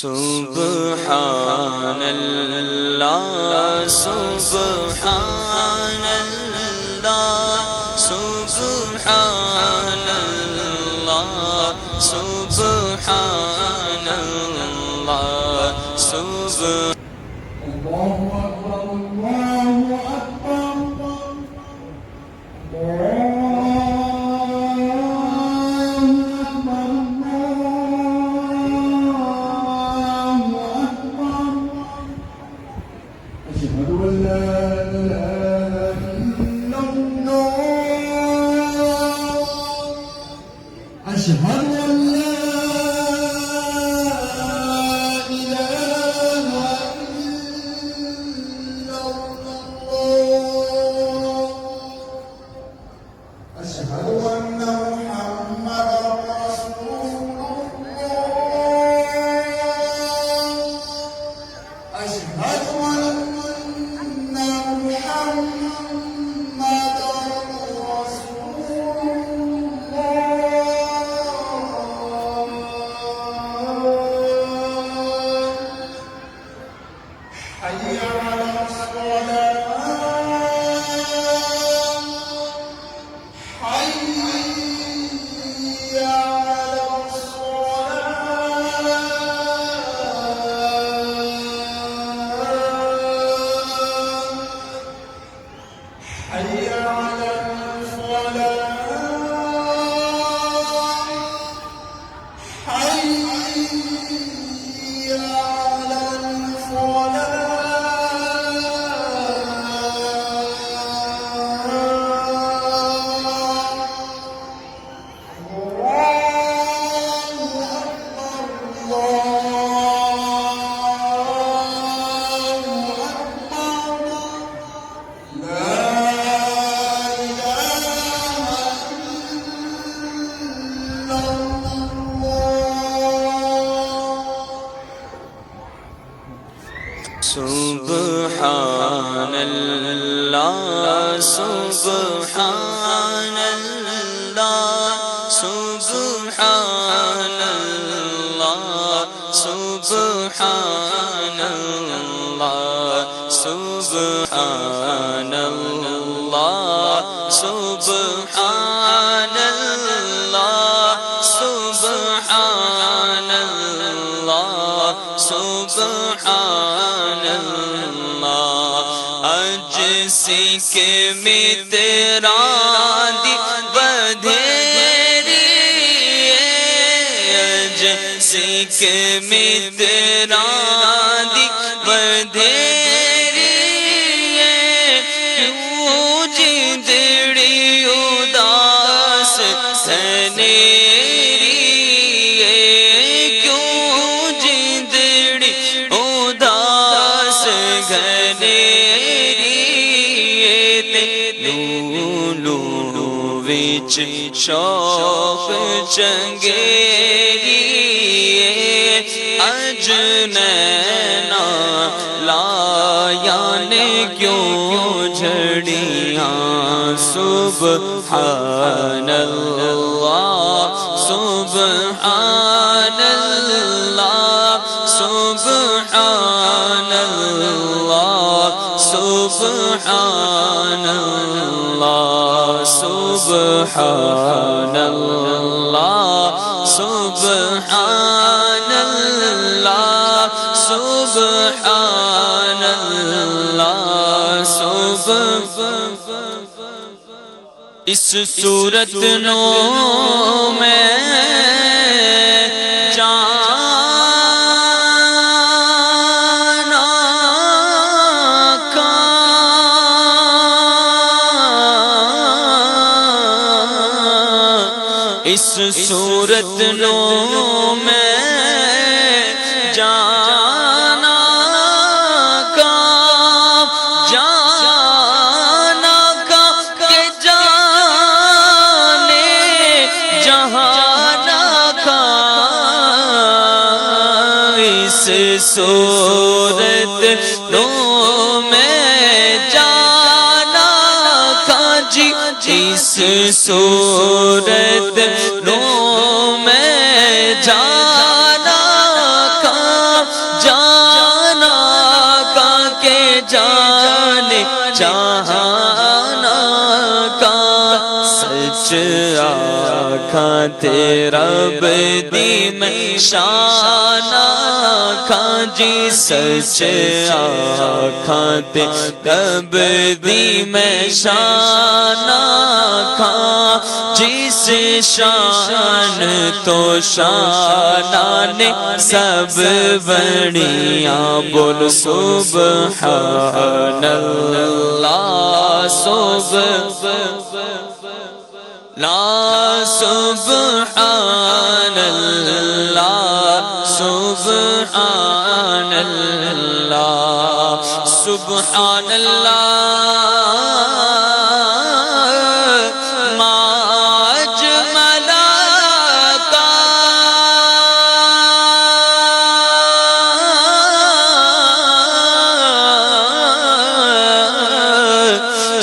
سبحان اللہ سبحان اللہ سبحان اللہ سبحان اللہ سبحان اللہ اکبر اللہ اکبر أشهد أن لا إله إلا الله أشهد أن لا إله إلا الله أشهد أن محمدا رسول الله أشهد أن حي على الصلاة حي على الصلاة حي على الفلاح حي على الفلاح سبحان اللہ سبحان اللہ سبحان اللہ سبحان اللہ سبحان اللہ سبحان اللہ سبحان اللہ سبحان اللہ اج سکھ متران دی بدھیری اج سکھ متران دی بدھیری کیوں جندڑی اداس سنیری کیوں جندڑی اداس گھنیری لولو وچ شوق چنگیری اج نینا لایا نے کیوں جھڑیاں سبحان اللہ سبحان اللہ سبحان اللہ سبحان اللہ سبحان اللہ سبحان اللہ سبحان اللہ اس صورت نو میں جانا کا اس صورت نو میں جانا کا جانا کا کہ جانے جہانا کا اس صورت نو میں جانا کا جی اس صورت نو میں جانا کا آکھاں تے رب دی میں شان آکھاں جی سچ آکھاں تے رب دی میں شان آکھاں جس شان تو شاناں نے سب بڑیاں بول سبحان اللہ سبحان اللہ سبحان اللہ سبحان اللہ ما اجملک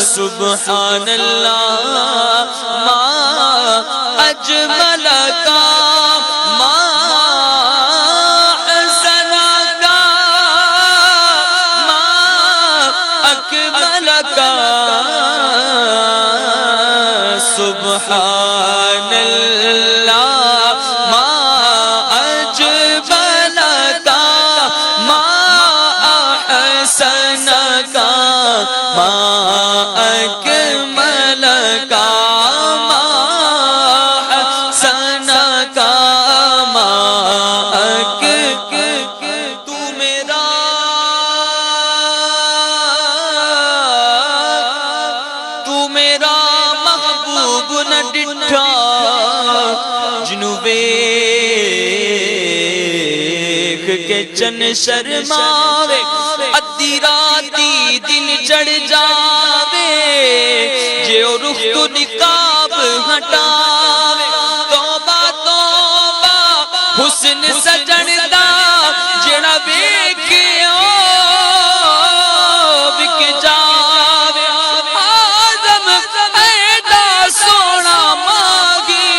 سبحان اللہ ما اجملک ما احسنک ما اکملک سبحان اللہ ما اجملک ما احسنک ما اکملک ما احسنک ما تو میرا محبوب نہ ڈٹھا جنوں ویکھ کے چن شرماوے ادھی راتی دن چڑھ جاوے جے او رخ تو نقاب ہٹاوے توبہ توبہ حسن سجن دا جڑا ویکھیا وک جاوے آدم ایڈا سونا مانگی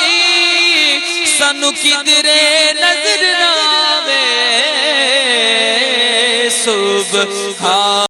سانو کدرے نظر نہ آوے سبحان